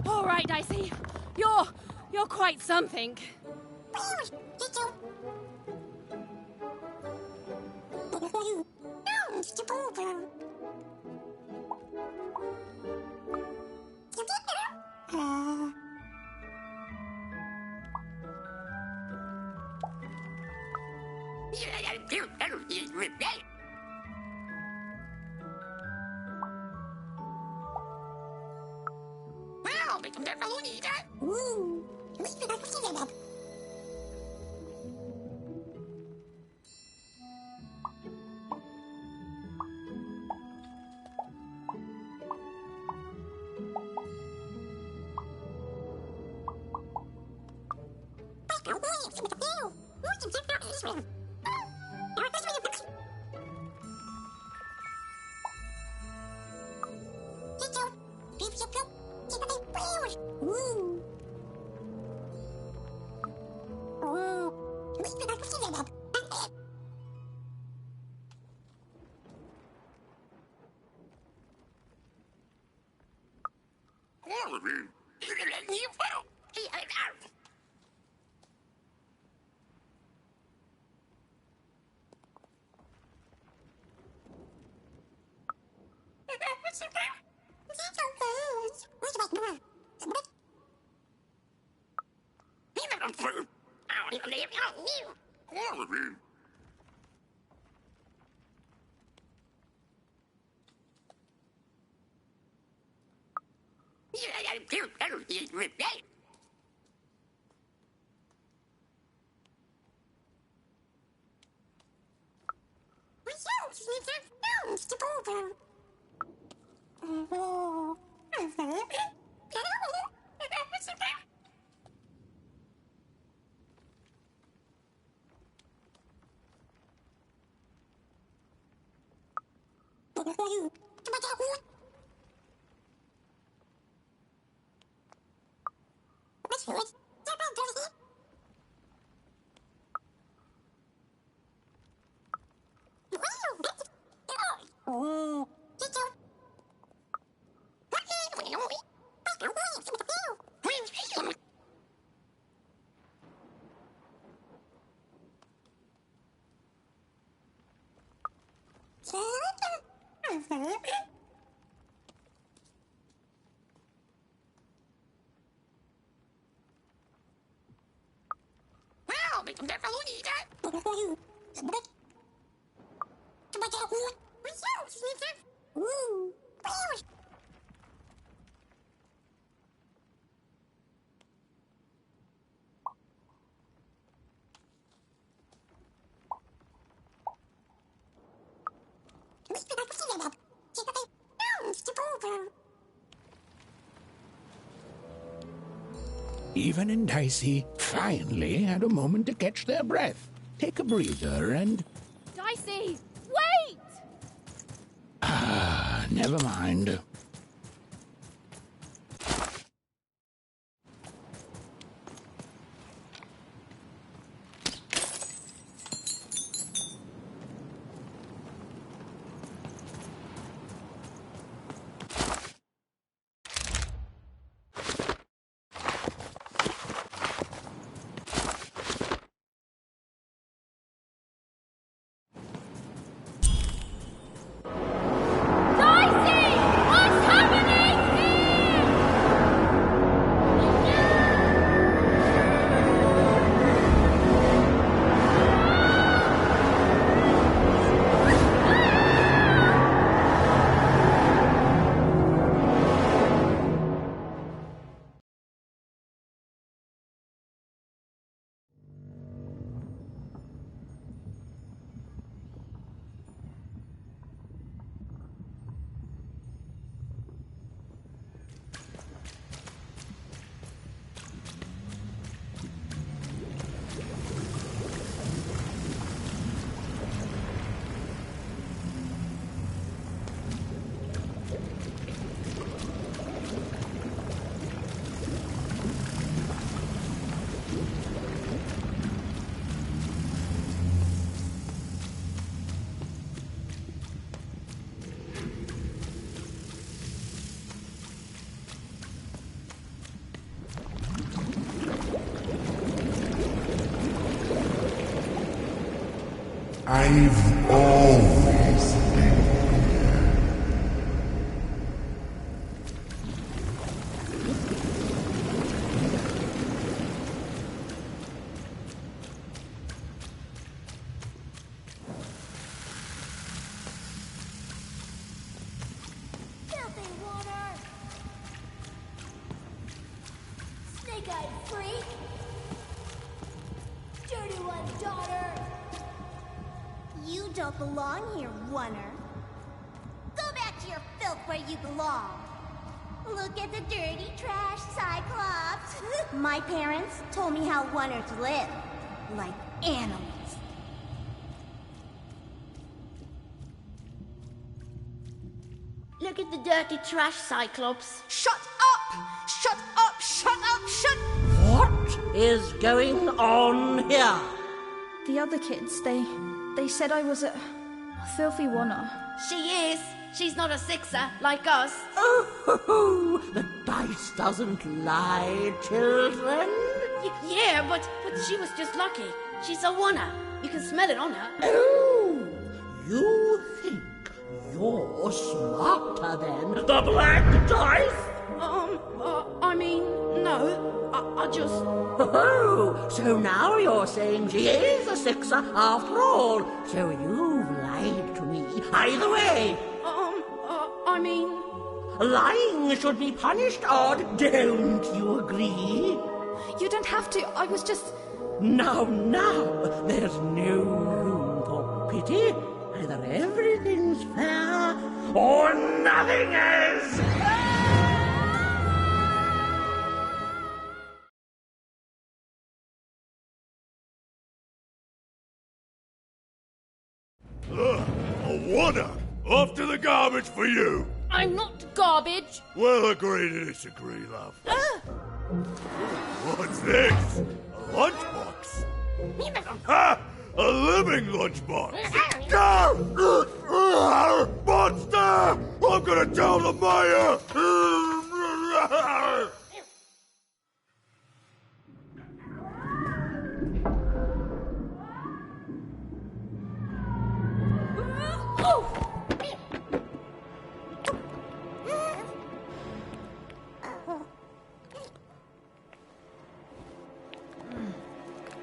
Speaker 2: All right, Dicey. You're quite something.
Speaker 1: Even and Dicey finally had a moment to catch their breath, take a breather, and...
Speaker 2: Dicey, wait!
Speaker 1: Ah, never mind.
Speaker 17: I've always been here.
Speaker 11: Filthy water! Snake-eyed freak! Dirty one, daughter!
Speaker 18: You don't belong here, Oner. Go back to your filth where you belong. Look at the dirty trash, Cyclops. My parents told me how Oners live. Like animals.
Speaker 19: Look at the dirty trash, Cyclops.
Speaker 20: Shut up! Shut up! Shut up! Shut...
Speaker 14: What is going on here?
Speaker 21: The other kids, they said I was a filthy oner.
Speaker 19: She is. She's not a sixer like us.
Speaker 14: Oh, the dice doesn't lie, children.
Speaker 19: Yeah, but she was just lucky. She's a oner. You can smell it on her.
Speaker 14: Oh, you think you're smarter than the black dice?
Speaker 19: I mean, no. I just...
Speaker 14: Oh, so now you're saying she is a sixer after all. So you've lied to me. Either way.
Speaker 19: I mean...
Speaker 14: Lying should be punished odd, don't you agree?
Speaker 21: You don't have to, I was just...
Speaker 14: Now, there's no room for pity. Either everything's fair, or nothing is!
Speaker 22: A oner! Off to the garbage for you!
Speaker 2: I'm not garbage!
Speaker 22: We'll agree to disagree, love. What's this? A lunchbox? Ha! A living lunchbox! Monster! I'm gonna tell the mayor!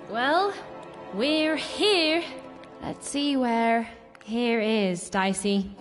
Speaker 2: Well, We're here. Let's see where here is, Dicey.